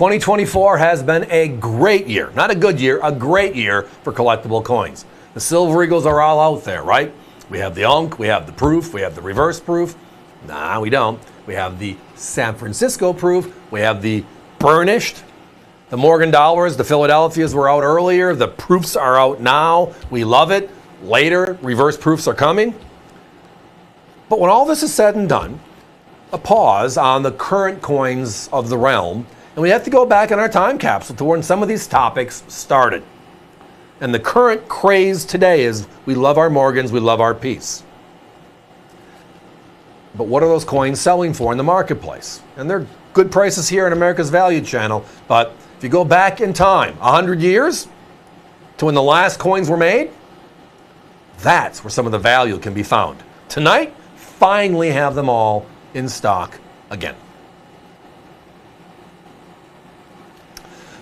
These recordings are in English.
2024 has been a great year. Not a good year, a great year for collectible coins. The Silver Eagles are all out there, right? We have the Unk, we have the Proof, we have the Reverse Proof. Nah, we don't. We have the San Francisco Proof, we have the Burnished. The Morgan Dollars, the Philadelphias were out earlier. The Proofs are out now. We love it. Later, Reverse Proofs are coming. But when all this is said and done, a pause on the current coins of the realm, and we have to go back in our time capsule to when some of these topics started. And the current craze today is we love our Morgans, we love our peace. But what are those coins selling for in the marketplace? And they're good prices here in America's Value Channel, but if you go back in time, 100 years to when the last coins were made, that's where some of the value can be found. Tonight, finally have them all in stock again.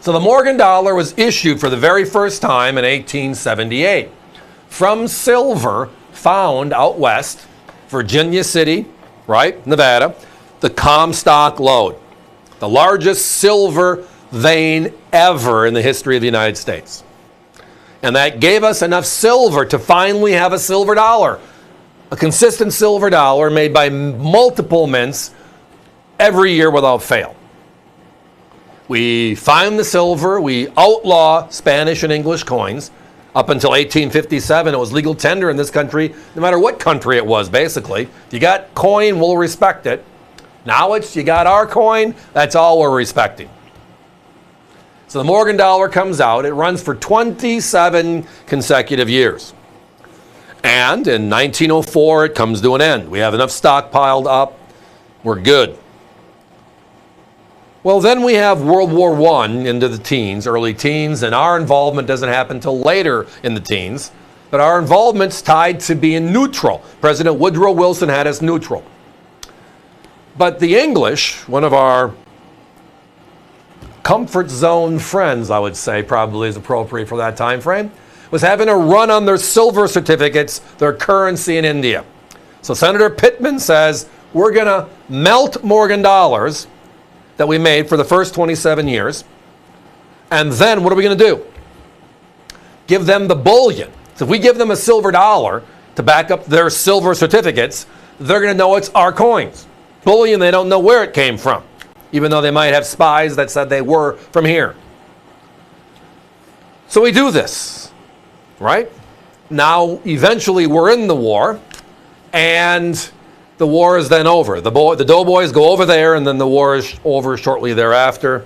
So the Morgan dollar was issued for the very first time in 1878 from silver found out west, Virginia City, right, Nevada, the Comstock lode, the largest silver vein ever in the history of the United States. And that gave us enough silver to finally have a silver dollar, a consistent silver dollar made by multiple mints every year without fail. We find the silver, we outlaw Spanish and English coins. Up until 1857, it was legal tender in this country, no matter what country it was, basically. If you got coin, we'll respect it. Now it's, you got our coin, that's all we're respecting. So the Morgan dollar comes out, it runs for 27 consecutive years. And in 1904, it comes to an end. We have enough stock piled up, we're good. Well, then we have World War I into the teens, early teens, and our involvement doesn't happen until later in the teens. But our involvement's tied to being neutral. President Woodrow Wilson had us neutral. But the English, one of our comfort zone friends, I would say, probably is appropriate for that time frame, was having a run on their silver certificates, their currency in India. So Senator Pittman says, we're going to melt Morgan dollars that we made for the first 27 years. And then what are we going to do? Give them the bullion. So if we give them a silver dollar to back up their silver certificates, they're going to know it's our coins. Bullion, they don't know where it came from, even though they might have spies that said they were from here. So we do this, right? Now, eventually we're in the war, and the war is then over. The doughboys go over there, and then the war is over shortly thereafter.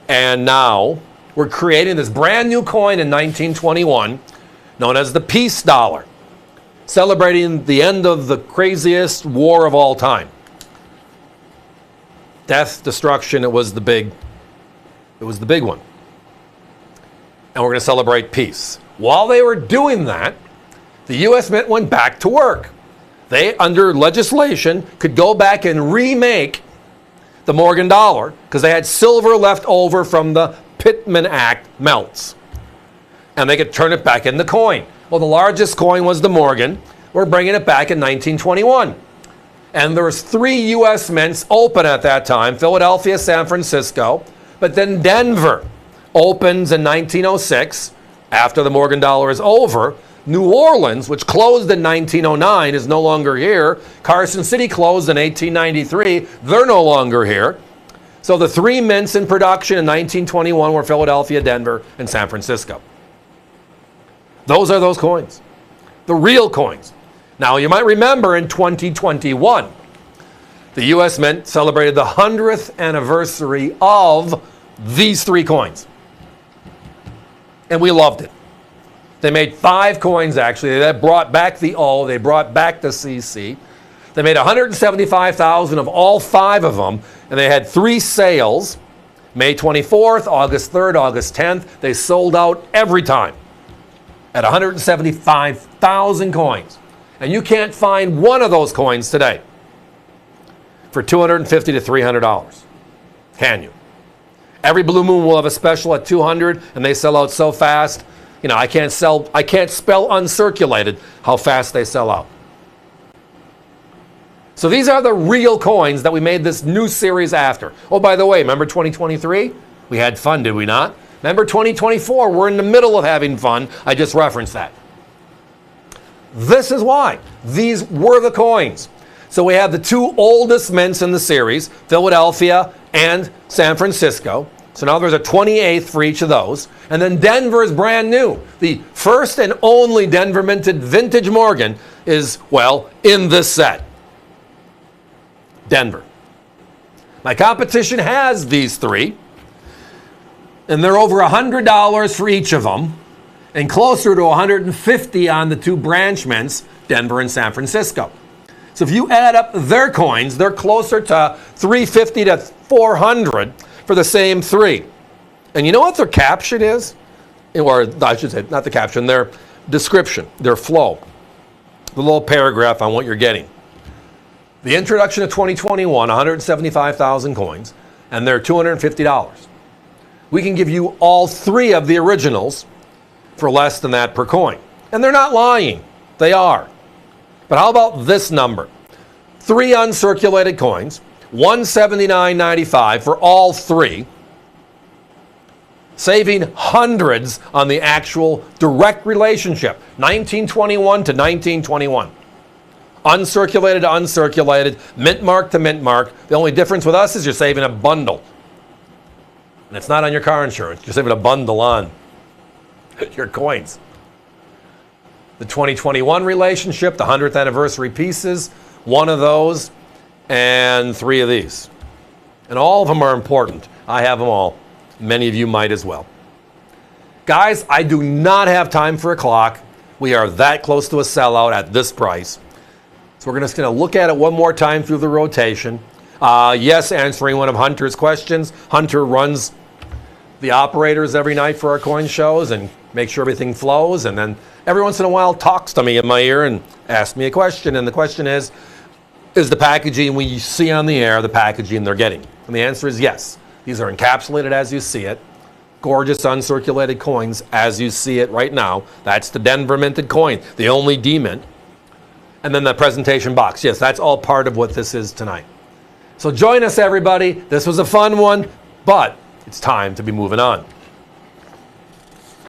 And now we're creating this brand new coin in 1921, known as the peace dollar, celebrating the end of the craziest war of all time. Death, destruction, it was the big one. And we're going to celebrate peace. While they were doing that, the U.S. Mint went back to work. They, under legislation, could go back and remake the Morgan dollar because they had silver left over from the Pittman Act melts. And they could turn it back into coin. Well, the largest coin was the Morgan. We're bringing it back in 1921. And there was 3 U.S. mints open at that time, Philadelphia, San Francisco. But then Denver opens in 1906, after the Morgan dollar is over. New Orleans, which closed in 1909, is no longer here. Carson City closed in 1893. They're no longer here. So the 3 mints in production in 1921 were Philadelphia, Denver, and San Francisco. Those are those coins, the real coins. Now, you might remember in 2021, the U.S. Mint celebrated the 100th anniversary of these 3 coins. And we loved it. They made 5 coins, actually. They brought back the O. They brought back the CC. They made 175,000 of all 5 of them. And they had 3 sales, May 24th, August 3rd, August 10th. They sold out every time at 175,000 coins. And you can't find one of those coins today for $250 to $300. Can you? Every blue moon will have a special at $200, and they sell out so fast. You know, I can't spell uncirculated how fast they sell out. So these are the real coins that we made this new series after. Oh, by the way, remember 2023? We had fun, did we not? Remember 2024, we're in the middle of having fun. I just referenced that. This is why. These were the coins. So we have the two oldest mints in the series, Philadelphia and San Francisco. So now there's a 28th for each of those. And then Denver is brand new. The first and only Denver minted vintage Morgan is, well, in this set. Denver. My competition has these three. And they're over $100 for each of them. And closer to $150 on the two branch mints, Denver and San Francisco. So if you add up their coins, they're closer to $350 to $400 for the same three. And you know what their caption is? Or I should say, not the caption, their description, their flow. The little paragraph on what you're getting. The introduction of 2021, 175,000 coins, and they're $250. We can give you all three of the originals for less than that per coin. And they're not lying. They are. But how about this number? 3 uncirculated coins, $179.95 for all three, saving hundreds on the actual direct relationship, 1921 to 1921. Uncirculated to uncirculated, mint mark to mint mark. The only difference with us is you're saving a bundle. And it's not on your car insurance. You're saving a bundle on your coins. The 2021 relationship, the 100th anniversary pieces, one of those, and 3 of these. And all of them are important. I have them all. Many of you might as well. Guys, I do not have time for a clock. We are that close to a sellout at this price. So we're just going to look at it one more time through the rotation. Yes, answering one of Hunter's questions. Hunter runs the operators every night for our coin shows and makes sure everything flows, and then every once in a while talks to me in my ear and asks me a question. And the question is the packaging we see on the air the packaging they're getting? And the answer is yes. These are encapsulated as you see it. Gorgeous uncirculated coins as you see it right now. That's the Denver minted coin, the only D-mint. And then the presentation box. Yes, that's all part of what this is tonight. So join us, everybody. This was a fun one, but it's time to be moving on.